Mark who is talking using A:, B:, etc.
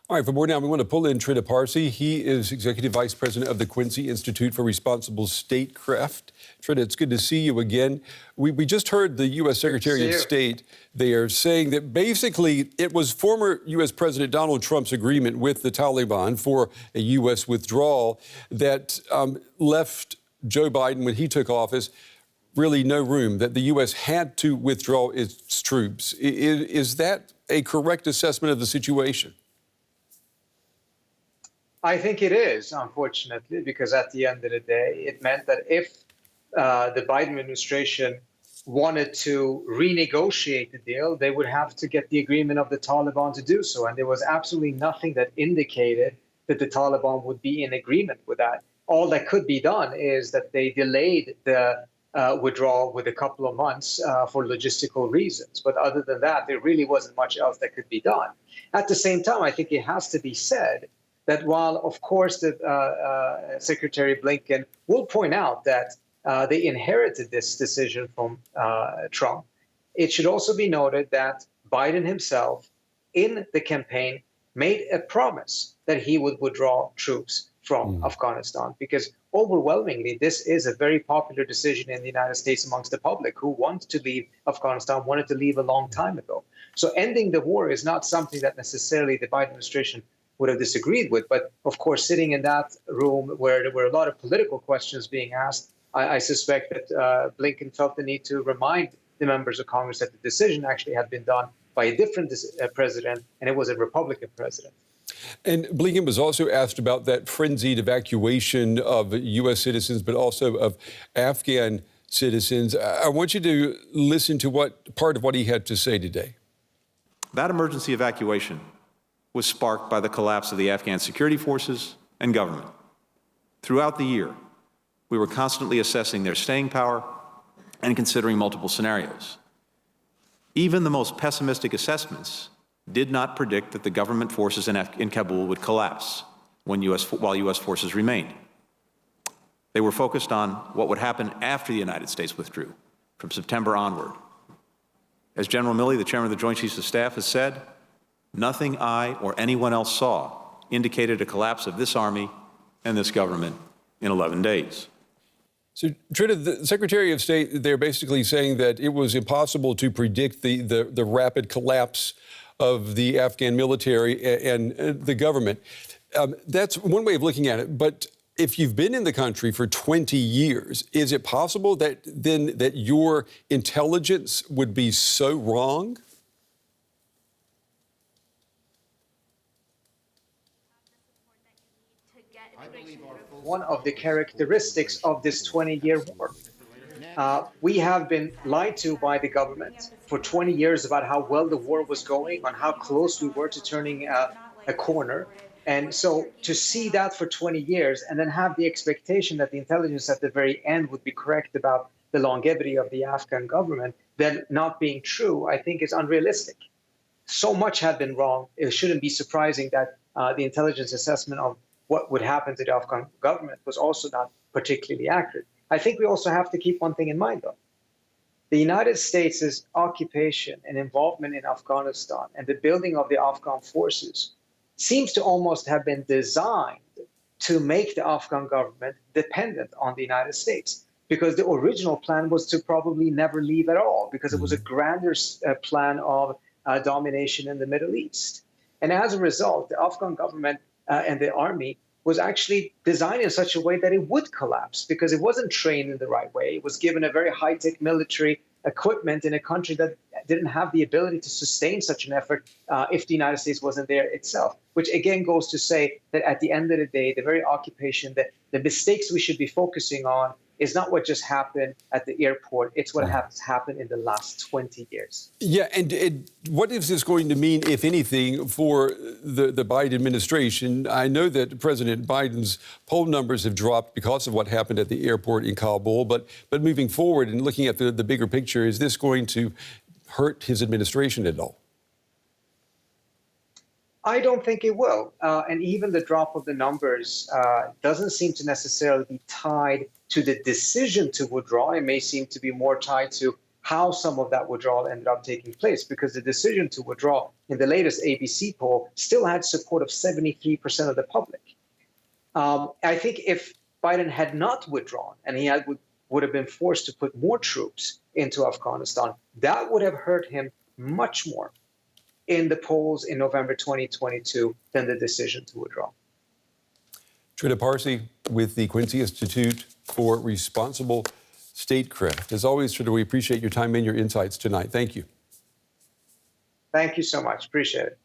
A: All right, for more now, we want to pull in Trita Parsi. He is Executive Vice President of the Quincy Institute for Responsible Statecraft. Trita, it's good to see you again. We just heard the U.S. Secretary of State. They are saying that basically it was former U.S. President Donald Trump's agreement with the Taliban for a U.S. withdrawal that left Joe Biden, when he took office, really no room, that the U.S. had to withdraw its troops. Is that a correct assessment of the situation?
B: I think it is, unfortunately, because at the end of the day, it meant that if the Biden administration wanted to renegotiate the deal, they would have to get the agreement of the Taliban to do so. And there was absolutely nothing that indicated that the Taliban would be in agreement with that. All that could be done is that they delayed the withdrawal with a couple of months for logistical reasons. But other than that, there really wasn't much else that could be done. At the same time, I think it has to be said that while, of course, the Secretary Blinken will point out that they inherited this decision from Trump, it should also be noted that Biden himself, in the campaign, made a promise that he would withdraw troops from Afghanistan, because overwhelmingly, this is a very popular decision in the United States amongst the public who want to leave Afghanistan, wanted to leave a long time ago. So ending the war is not something that necessarily the Biden administration would have disagreed with. But of course, sitting in that room where there were a lot of political questions being asked, I suspect that Blinken felt the need to remind the members of Congress that the decision actually had been done by a different president, and it was a Republican president.
A: And Blinken was also asked about that frenzied evacuation of U.S. citizens, but also of Afghan citizens. I want you to listen to part of what he had to say today.
C: That emergency evacuation was sparked by the collapse of the Afghan security forces and government. Throughout the year, we were constantly assessing their staying power and considering multiple scenarios. Even the most pessimistic assessments did not predict that the government forces in Kabul would collapse while U.S. forces remained. They were focused on what would happen after the United States withdrew, from September onward. As General Milley, the chairman of the Joint Chiefs of Staff, has said, nothing I or anyone else saw indicated a collapse of this army and this government in 11 days.
A: So, Trita, the Secretary of State, they're basically saying that it was impossible to predict the rapid collapse of the Afghan military and the government. That's one way of looking at it. But if you've been in the country for 20 years, is it possible that your intelligence would be so wrong?
B: One of the characteristics of this 20-year war. We have been lied to by the government for 20 years about how well the war was going, on how close we were to turning a corner. And so to see that for 20 years and then have the expectation that the intelligence at the very end would be correct about the longevity of the Afghan government, then not being true, I think is unrealistic. So much had been wrong. It shouldn't be surprising that the intelligence assessment of what would happen to the Afghan government was also not particularly accurate. I think we also have to keep one thing in mind, though. The United States' occupation and involvement in Afghanistan and the building of the Afghan forces seems to almost have been designed to make the Afghan government dependent on the United States, because the original plan was to probably never leave at all, because it was a grander plan of domination in the Middle East. And as a result, the Afghan government and the army was actually designed in such a way that it would collapse, because it wasn't trained in the right way. It was given a very high-tech military equipment in a country that didn't have the ability to sustain such an effort if the United States wasn't there itself, which again goes to say that at the end of the day, the very occupation, the mistakes we should be focusing on is not what just happened at the airport. It's what has happened in the last 20 years.
A: Yeah, and what is this going to mean, if anything, for the Biden administration? I know that President Biden's poll numbers have dropped because of what happened at the airport in Kabul, but moving forward and looking at the bigger picture, is this going to hurt his administration at all?
B: I don't think it will. And even the drop of the numbers doesn't seem to necessarily be tied to the decision to withdraw. It may seem to be more tied to how some of that withdrawal ended up taking place, because the decision to withdraw in the latest ABC poll still had support of 73% of the public. I think if Biden had not withdrawn and he would have been forced to put more troops into Afghanistan, that would have hurt him much more in the polls in November 2022 than the decision to withdraw.
A: Trita Parsi with the Quincy Institute for Responsible Statecraft. As always, Trita, we appreciate your time and your insights tonight. Thank you.
B: Thank you so much. Appreciate it.